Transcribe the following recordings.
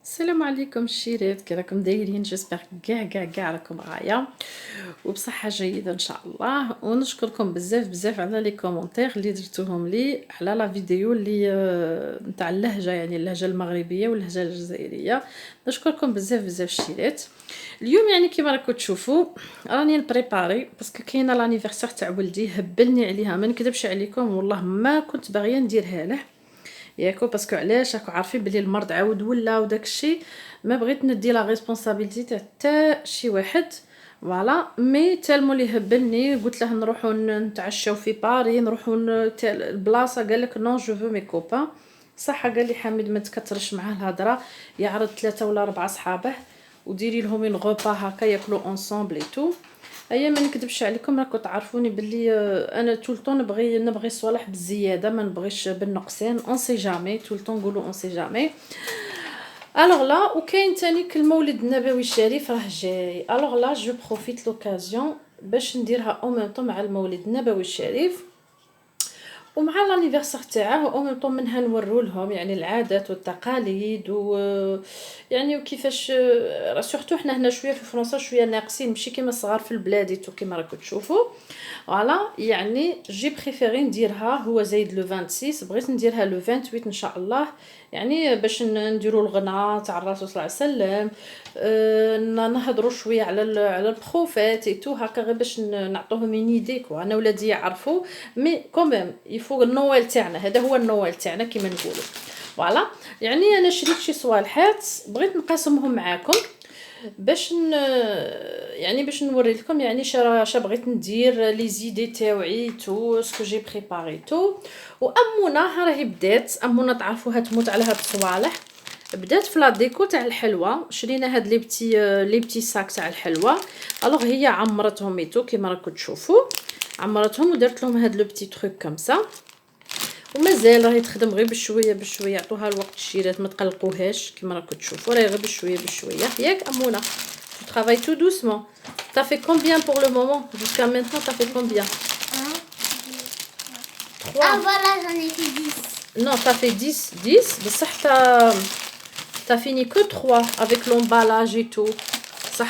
السلام عليكم الشيرات، كي راكم دايرين؟ جيسبر كاع راكم غاية وبصحة جيدة ان شاء الله. ونشكركم بزاف بزاف على لي كومونتير اللي درتوهم لي على لا فيديو اللي نتاع اللهجة، يعني اللهجة المغربية واللهجة الجزائرية. نشكركم بزاف بزاف الشيرات. اليوم يعني كيما راكم تشوفوا راني نبريباري باسكو كاينه لانيفرسير تاع ولدي، هبلني عليها ما نكذبش عليكم، والله ما كنت باغيه نديرها له ياكو، باسكو علاش راكو عارفين بلي المرض عاود ولا وداك الشيء، ما بغيت ندي لا ريسبونسابيلتي تاع حتى شي واحد. فوالا مي تالمو لي هبلني، قلت له نروحو نتعشاو في باري، نروحو البلاصه، قال لك نو جو فو مي كوبان. صح قال لي حميد ما تكثرش معاه الهضره، يعرض 3 ولا 4 صحابه وديري لهم اون غوبا هكا ياكلوا اونصومبل اي تو. ايا ما نكذبش عليكم، راكم تعرفوني باللي انا طول طون نبغي الصوالح بالزياده، ما نبغيش بالنقصان. اون سي جامي، طول طون نقولوا اون سي جامي. الوغ لا، وكاين تاني المولد النبوي الشريف راه جاي. الوغ لا جو بروفيت لوكازيون باش نديرها او ميم طون مع المولد النبوي الشريف ومع لانيفرسير تاعه، او ميم طون منها نورو لهم يعني العادات والتقاليد و يعني وكيفاش راه سورتو حنا هنا شويه في فرنسا شويه ناقصين، ماشي كيما الصغار في البلاد كيما راكم تشوفوا. فوالا يعني جي بريفيري نديرها هو زايد لو 26، بغيت نديرها لو 28 ان شاء الله، يعني باش نديروا الغناء تاع الرسول صلى الله عليه وسلم. نهضروا شويه على البروفيت اي تو هكا، غير باش نعطوهم ايدي كو انا ولادي يعرفوا. مي كوميم يفوق النوال تاعنا، هذا هو النوال تاعنا كيما نقولوا. فوالا يعني انا شريت شي صوالحات بغيت نقاسمهم معاكم باش يعني باش نوري لكم يعني شا بغيت ندير لي زيدي تاوعي تو سكو جي بريباري تو. وامونه راهي بدات، امونه تعرفوها تموت على هاد الصوالح، بدات في لا ديكو تاع الحلوه. شرينا هاد لي بتي ساك تاع الحلوه. الوغ هي عمرتهم ايتو كيما راكم تشوفوا، عمرتهم ودرت لهم هاد لو بتي تروك كمسا. ومازال راهي تخدم غير بشويه بشويه، عطوها الوقت الشيرات ما تقلقوهاش كيما راكم تشوفوا، راهي غير بشويه بشويه. ياك امونه tu travailles tout doucement. T'as fait combien pour le moment? Jusqu'à maintenant, t'as fait combien? 3. Ah voilà, j'en ai fait 10. Non, t'as fait 10. Mais ça, t'as fini que 3 avec l'emballage et tout. Ça,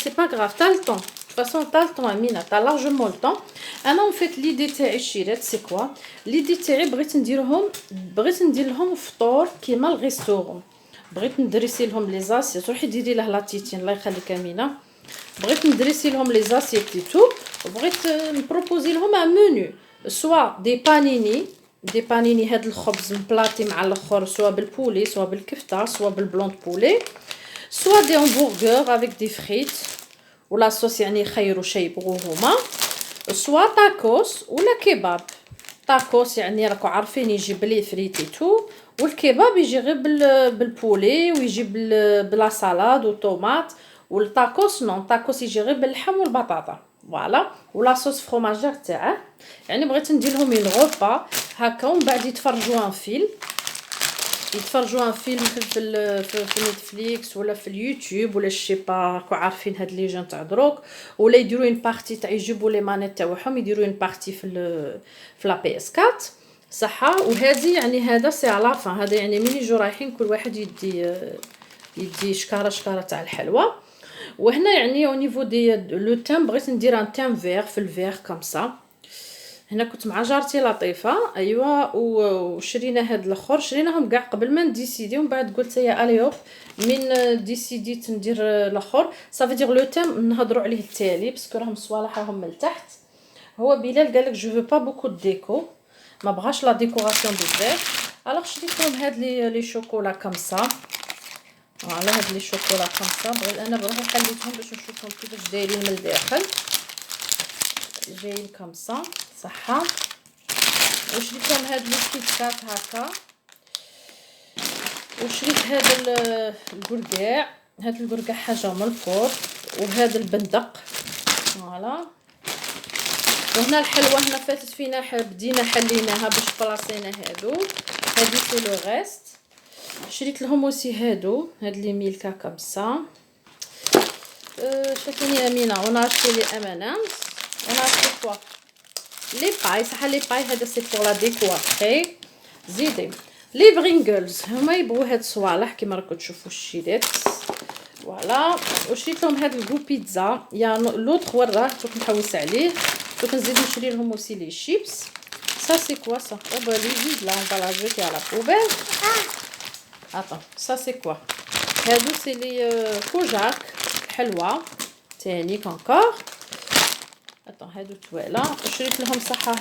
c'est pas grave, t'as le temps. De toute façon, t'as le temps, Amina, t'as largement le temps. انا en fait l'idée تاعي الشيرات سي كوا. l'idée تاعي بغيت ندير لهم فطور كيما الريستورون. بغيت ندريسي لهم لي زاسيت، روحي ديري له لاتيتين الله يخليك امينه. بغيت ندريسي لهم لي زاسيت تو، وبغيت نبروبوزي لهم ان منيو سوا دي بانيني هاد الخبز مبلاطي مع الاخر، سوا بالبولي سوا بالكفته سوا بالبلون بولي، سوا دي همبرغر افيك دي فريت ولا صوص يعني يخيروا شي يبغوه هما، سوا تاكوس ولا كباب. تاكوس يعني راكو عارفين يجي بلي فريتي تو، والكباب يجي غير بالبولي ويجي بلا سالاد وطوماط. والتاكوس نون، تاكوس يجي غير باللحم والبطاطا. فوالا ولا صوص فروماجير تاعه. يعني بغيت ندير لهم اون غوبا هكا ومن بعد يتفرجوا ان فيلم، يتفرجوا ان فيلم في نتفليكس ولا في اليوتيوب ولا شي با، راكو عارفين هاد لي جون تاع دروك، ولا يديروا اون بارتي تاع يجيبوا لي مانيت تاعهم يديروا اون بارتي في لا بي اس 4 صحه. وهذه يعني هذا سي على فان، هذا يعني من يجوا رايحين كل واحد يدي شكاره تاع الحلوى. وهنا يعني او نيفو دي لو تام بغيت ندير ان تام فير في الفير كومسا. هنا كنت مع جارتي لطيفه ايوا وشرينا هاد الاخر، شريناهم كاع قبل ما نديسيدي، ومن بعد قلت يا اليوب من ديسيديت ندير الاخر صافي دير لو تام نهضروا عليه التالي باسكو راهم الصوالح راهم من تحت. هو بلال قالك جو فو با بوكو ديكو، ما بغاش لا ديكوراسيون بزاف. الوغ شريت لهم هاد لي شوكولا كمسا. على هاد لي شوكولا كمسا بغيت انا بروحي حليتهم باش نشوفهم كيفاش دايرين من الداخل، جايين كمسا صحه. وشريت لهم هاد لي كيت كات هكا، وشريت هذا الكركاع، هاد الكركاع حاجه من الفوق، وهذا البندق. فوالا وهنا الحلوه هنا فاتت فينا بدينا حليناها باش بلاصينا هادو، هادي سي لو غيست. شريت لهم اوسي هادو هاد لي ميلكا كمسا. شاكيني امينه وانا عرفتي لي امانات وانا عرفتي كوا لي باي صح. لي باي هذا سي بور لا ديكو ابخي. زيدي لي برينجلز هما يبغوا هاد الصوالح كيما راكم تشوفوا الشيلات. فوالا وشريت لهم هاد الكو بيتزا يا لوطخ وراه دوك نحوس عليه. دوك نزيد نشري لهم اوسي لي شيبس. Ça c'est quoi ça? Oh bah les vides là on va la jeter à la poubelle. Attends, ça c'est quoi? هادو سي لي كوجاك حلوه تانيك encore. Attends هادو توالة. شريت لهم صحه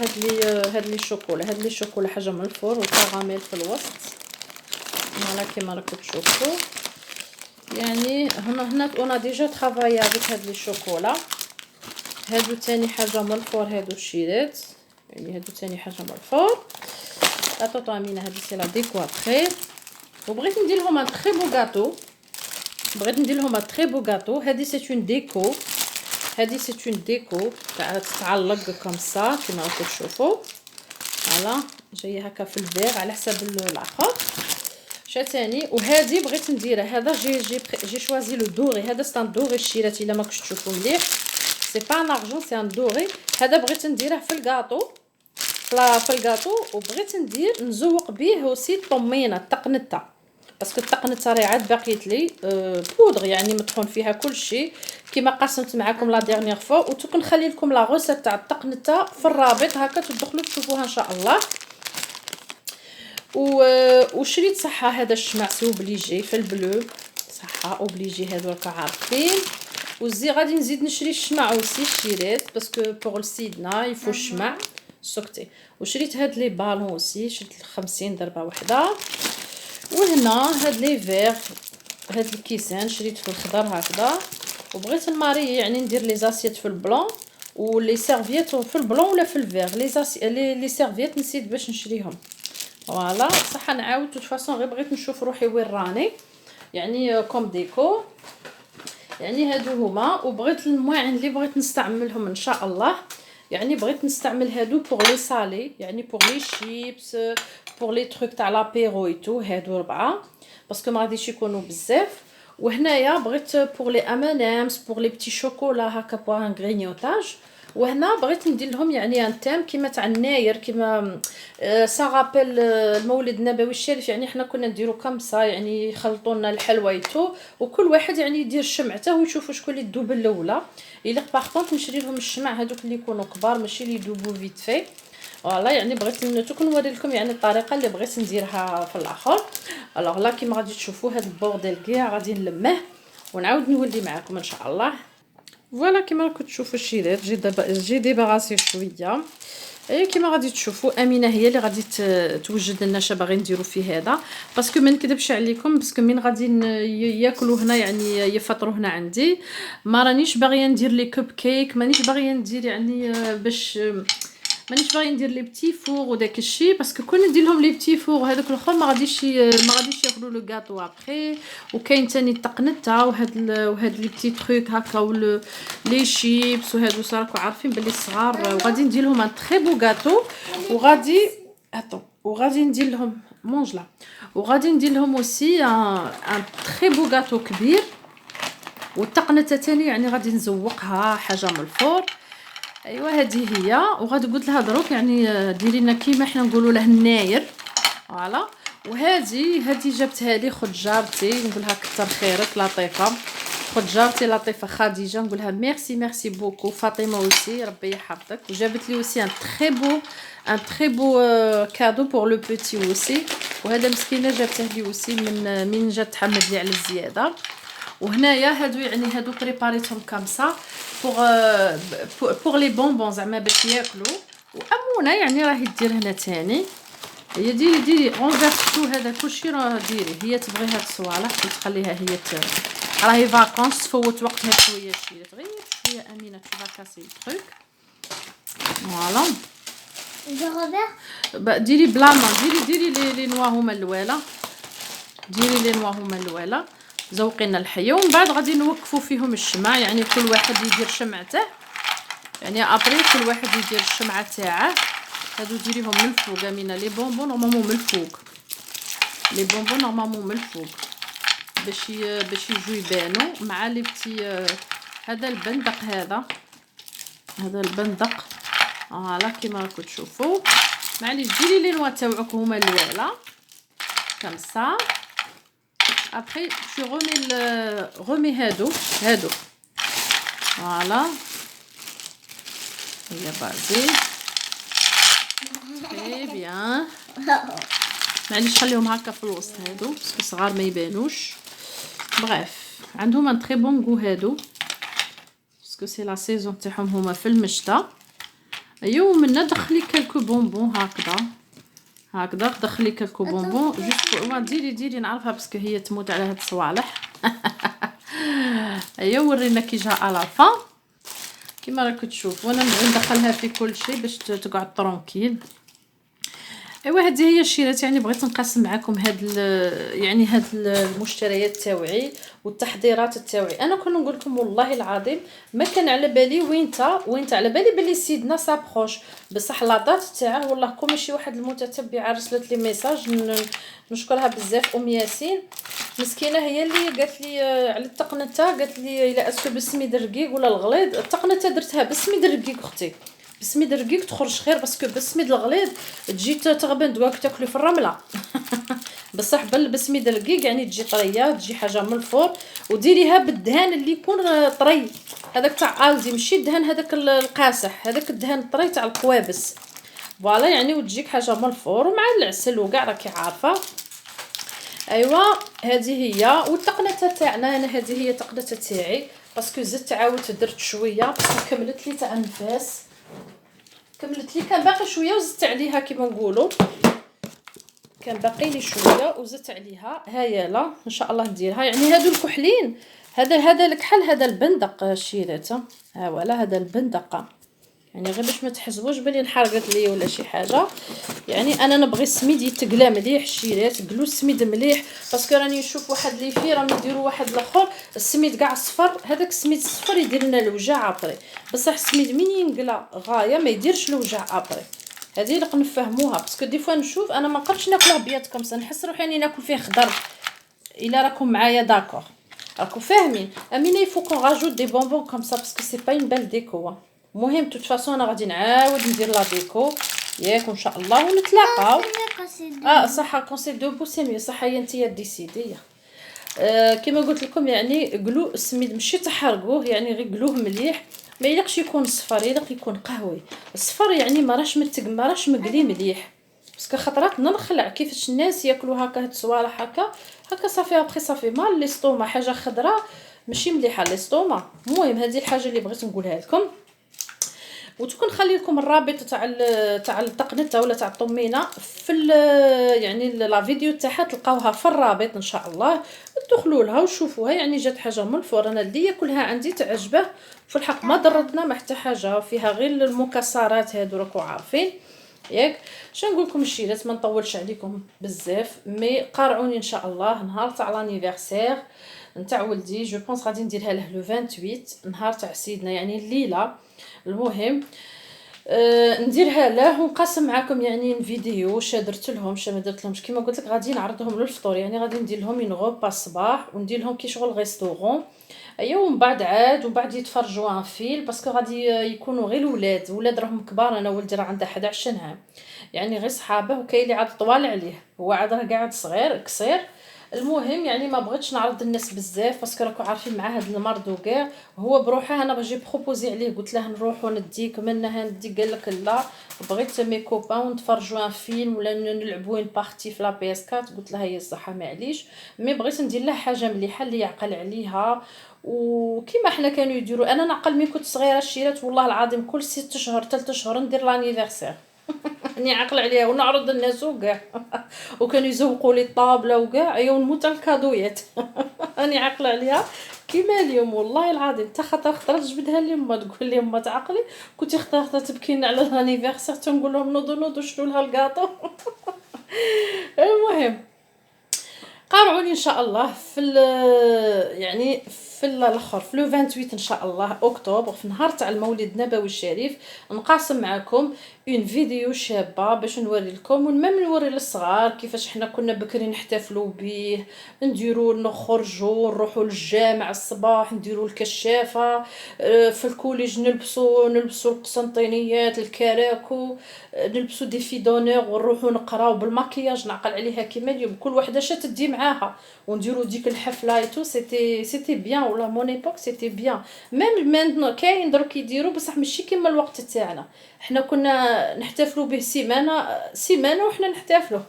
هاد لي شوكولا. هاد لي شوكولا حاجه من الفور وكراميل في الوسط. فوالا كيما راكم تشوفوا يعني هنا انا ديجا ترافاي avec هاد لي شوكولا. هادو تاني حاجه من الفور. هادو الشيرات يعني هادو تاني حاجه من الفور. اتاتو امينه هادو سي لا ديكواتري. وبغيت ندير لهم ان تري بو غاتو. بغيت ندير لهم ان تري بو غاتو. هادي سي اون ديكو. هادي سي اون ديكو تتعلق كوم سا كيما راكم تشوفوا. فوالا جايه هكا في الفير على حساب الاخر. شاتاني وهادي بغيت نديرها. هذا جي شوازي لو دوري. هذا ستان دوري الشيرات الا ما كنتش تشوفوا مليح. سي با ان ارجون سي ان دوري. هذا بغيت نديره في الكاطو في الكاطو. وبغيت نزوق به اوسي الطمينه التقنته باسكو التقنته راه عاد باقيت لي بودغ يعني مطحون فيها كل شيء كيما قسمت معكم لا ديرنيير فوا. وتوك نخلي لكم لا غوسيت تاع التقنته في الرابط هكا تدخلوا تشوفوها ان شاء الله. وشريت صحه هذا الشمع سي اوبليجي في البلو صحه اوبليجي هذو راكم عارفين. وزي غادي نزيد نشري الشمع اوسي الشيرات باسكو بوغ السيدنا يفو الشمع سكتي. وشريت هاد لي بالون اوسي. شريت 50 ضربه وحده. وهنا هاد لي فيغ هاد الكيسان شريت في الخضر هكذا. وبغيت الماري يعني ندير لي زاسيت في البلون ولي سيرفييت في البلون ولا في الفيغ. لي سيرفييت نسيت باش نشريهم. فوالا صح نعاود توت فاصون غير بغيت نشوف روحي وين راني يعني كوم ديكو يعني هادو هما. وبغيت المواعن اللي بغيت نستعملهم ان شاء الله يعني بغيت نستعمل هادو بوغ لي صالي يعني بوغ لي شيبس بوغ لي تروك تاع لابيرو اي تو. هادو 4 باسكو ما غاديش يكونوا بزاف. وهنايا بغيت بوغ لي امانامس بوغ لي بتي شوكولا هكا بوغ ان غرينيوتاج. وهنا بغيت ندير لهم يعني ان تيم كيما تاع الناير كيما سا رابيل المولد النبوي الشريف. يعني حنا كنا نديرو كمسه يعني يخلطوا لنا الحلوى يتو وكل واحد يعني يدير شمعته ويشوفوا شكون اللي تذوب الاولى. الا باغ كونط نشري لهم الشمع هذوك اللي يكونوا كبار ماشي اللي يذوبوا فيت في. فوالا يعني بغيت نوري لكم يعني الطريقه اللي بغيت نديرها في الاخر. الوغ لا كيما غادي تشوفوا هذا البورديل كاع غادي نلمه ونعاود نولي معكم ان شاء الله. فوالا كيما راكم تشوفوا الشيلات جي ديباراسي شويه. اي كيما غادي تشوفوا امينه هي اللي غادي توجد لنا اش باغي نديروا فيه هذا باسكو ما نكذبش عليكم باسكو من غادي ياكلوا هنا يعني يفطروا هنا عندي ما رانيش باغيه ندير لي كوب كيك مانيش باغيه ندير يعني باش مانيش باغي ندير لي بتي فور وداك الشيء باسكو كون ندير لهم لي بتي فور هذوك الاخر ما غاديش ياكلوا لو غاتو ابري. وكاين ثاني التقنته وهاد لي بتي تروك هكا لي شيبس وهادو راكم عارفين بلي الصغار. وغادي ندير لهم ان تري بو غاتو وغادي ندير لهم مونجلا. وغادي ندير لهم اوسي ان تري بو غاتو كبير. والتقنته ثاني يعني غادي نزوقها حاجه من الفور. ايوا هذه هي. وغادي قلت لها دروك يعني ديري لنا كيما حنا نقولوا له الناير. فوالا وهذه جابتها لي خد جارتي نقولها كثر خيرك لطيفه. خد جارتي لطيفه خديجه نقولها ميرسي بوكو. فاطمه اوسي ربي يحفظك. وجابت لي اوسي ان تري بو كادو بور لو بوتي اوسي. وهذا مسكينه جابته لي اوسي من جات تحمد لي على الزياده. وهنايا هادو يعني هادو بريباريتهم كامسا بوغ لي بونبون زعما باش ياكلوا. وامونه يعني راهي دير هنا تاني هي ديري اونفيرسو هذا كلشي راه ديري. هي تبغي هاد الصوالح تخليها هي راهي فاكونس تفوت وقتها شويه غير شويه امينه تبغى كاسي التروك. فوالا ديري بلا ما ديري لي نوا هما الاولى. ديري لي نوا هما الاولى زوقينا الحيه. ومن بعد غادي نوقفوا فيهم الشمع يعني كل واحد يدير شمعته يعني ابري كل واحد يدير الشمعه تاعه. هادو ديريهم من الفوق امينه. لي بونبون نورمالمون من الفوق. لي بونبون نورمالمون من الفوق باش يجوا يبانوا مع لي بتي. هذا البندق هذا البندق فوالا كيما راكم تشوفوا. معليش ديري لي نوا تاوعك هما الاولى. comme ça. Après tu remets هادو voilà. هي بازي très bien. معليش خليهم هكا في الوسط هادو باسكو صغار ما يبانوش. بريف عندهم ان تري بون غو هادو باسكو سي لا سيزون تاعهم هما في المشتا. ايوا منا دخلي كالكو بونبون هكذا دخلي كالكو بونبون جوست ديري نعرفها باسكو هي تموت على هاد الصوالح. ايوا ورينا كي جا على فا كيما راكم تشوفوا انا ندخلها في كل شيء باش تقعد ترونكيل. ايوا هذه هي الشيرات، يعني بغيت نقسم معكم يعني هاد المشتريات تاوعي والتحضيرات تاوعي. انا كنا نقول لكم والله العظيم ما كان على بالي وينتا على بالي بلي سيدنا سابروش، بصح لا دات تاعه والله كون شي واحد المتتبعه رسلت لي ميساج نشكرها بزاف. ياسين مسكينه هي اللي قالت لي على التقنته، قالت لي الا اسكو بالسميد الرقيق ولا الغليظ. التقنته درتها بالسميد الرقيق اختي، بالسميد الرقيق تخرج خير باسكو بالسميد الغليظ تجي تغبن دواك تاكلي في الرمله. بصح بالسميد الرقيق يعني تجي طريه، تجي حاجه من الفور. وديريها بالدهان اللي يكون طري، هذاك تاع الزي ماشي الدهان هذاك القاسح، هذاك الدهان الطري تاع القوابس فوالا يعني. وتجيك حاجه من الفور ومع العسل وكاع راكي عارفه. ايوا هذه هي. والتقنته تاعنا انا هذه هي تقنته تاعي باسكو زدت عاودت درت شويه باسكو كملت لي تاع النفاس، كملت لي كان باقي شويه وزدت عليها كيما نقولوا، كان باقي لي شويه وزدت عليها. هيا لا ان شاء الله نديرها يعني. هادو الكحلين هذا الكحل هذا البندق شيرات ها ولا هذا البندق يعني غير باش ما تحسبوش بلي انحرقت لي ولا شي حاجه. يعني انا نبغي السميد يتقلى مليح الشيرات، قلوا السميد مليح باسكو راني نشوف واحد لي في راهم يديروا واحد الاخر السميد كاع صفر. هذاك السميد الصفر يدير لنا الوجع ابري، بصح السميد من ينقلى غايه ما يديرش الوجع ابري. هذه اللي نفهموها باسكو دي فوا نشوف انا ما نقدرش ناكله بيض كمسه، نحس روحي اني ناكل فيه خضر. الا راكم معايا داكور راكم فاهمين. امينه يفو كون راجوت دي بونبون كوم سا باسكو سي با اون بال ديكو. المهم توت فاصون انا غادي نعاود ندير لا ديكو ياك ان شاء الله ونتلاقاو. صح كونسيل دو بوسي مي صح هي نتيا ديسيديه. كما قلت لكم يعني قلو السميد ماشي تحرقوه يعني غير قلوه مليح، ما يلقش يكون صفر يلق يكون قهوي. الصفر يعني ما راش مقلي مليح باسكو خطرات نخلع كيفاش الناس ياكلوا هكا هاد الصوالح هكا صافي ابخي صافي مال ليستوما حاجه خضراء ماشي مليحه ليستوما. المهم هذه الحاجه اللي بغيت نقولها لكم. وتكون نخلي لكم الرابط تاع التقنته ولا تاع الطمينه في يعني لا فيديو تاعها تلقاوها في الرابط ان شاء الله. تدخلوا لها وشوفوها يعني جات حاجه من الفور. انا الديه كلها عندي تعجبه في الحق ما ضرتنا ما حتى حاجه، فيها غير المكسرات هادو راكو عارفين ياك. شنو نقول لكم الشيرات ما نطولش عليكم بزاف مي قارعوني ان شاء الله نهار تاع لانيفرسير نتاع ولدي. جو بونس غادي نديرها له لو 28 نهار تاع سيدنا يعني الليله. المهم نديرها له ونقسم معكم يعني الفيديو درت لهم ما درت لهمش كيما قلت لك غادي نعرضهم للفطور يعني غادي ندير لهم اون غوبا الصباح وندير لهم كي شغل ريستورون. ايوا ومن بعد يتفرجوا ان فيلم باسكو غادي يكونوا غير ولاد راهم كبار. انا ولدي راه عنده 11 عام يعني غير صحابه وكاين اللي عاد طوال عليه هو عاد راه قاعد صغير قصير. المهم يعني ما بغيتش نعرض الناس بزاف باسكو راكم عارفين مع هذا المرض وكاع هو بروحه. انا باجي بروبوزي عليه قلت له نروح ونديك منها نديك قال لك لا بغيت مي كوبان ونتفرجوا ان فيلم ولا نلعبوا اون بارتي في لا بي اس 4. قلت لها هي الصحه معليش مي بغيت ندير له حاجه مليحه اللي يعقل عليها وكيما حنا كانوا يديروا. انا نعقل ملي كنت صغيره الشيرات والله العظيم كل 6 شهور 3 شهور ندير لانيفرسير راني عاقل عليها ونعرض الناس وكاع وكانوا يزوقوا لي الطابله وكاع ايوا نموت على الكادويات. راني عاقله عليها كيما اليوم والله العظيم حتى خطره جبدها لي ما تقول لي ما تعقلي كنتي خطره تبكينا على الانيفرسير تنقول لهم نوضوا شنو لها الكاطو. المهم قارعوني ان شاء الله في يعني في الاخر في لو 28 ان شاء الله اكتوبر، في نهار تاع المولد النبوي الشريف، نقاسم معكم اون فيديو شابه باش نوري لكم وميم نوري للصغار كيفاش حنا كنا بكري نحتفلوا به، نديروا نخرجوا نروحوا للجامع الصباح، نديروا الكشافه، في الكوليج نلبسوا القسنطينيات الكراكو، نلبسوا دي في دونور ونروحوا نقراو بالماكياج نعقل عليها كيما اليوم، كل وحده شات تدي معاها ونديروا ديك الحفله ايتو. سيتي بيان، ولا مون ايبوك سيتي بيان. ميم مانتنو كاين دروك يديروا بصح ماشي كيما الوقت تاعنا، حنا كنا نحتفلوا به سيمانه وحنا نحتفلوا.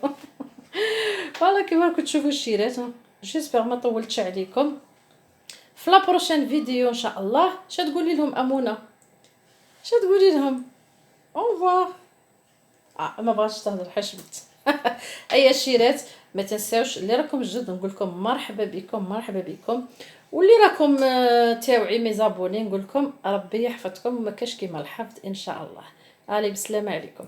فوالا كيما راكم تشوفوا الشيرات. جيسبر ما طولتش عليكم. في لا بروشين فيديو ان شاء الله. تقولي لهم امونه؟ تقولي لهم؟ اونفوار. ما بغاتش تهضر حشمت. اي الشيرات ما تنساوش اللي راكم جدد نقول لكم مرحبا بكم مرحبا بكم، واللي راكم تاوعي ميزابوني نقول لكم ربي يحفظكم وما كاش كيما الحفظ ان شاء الله. علي بسلامه عليكم.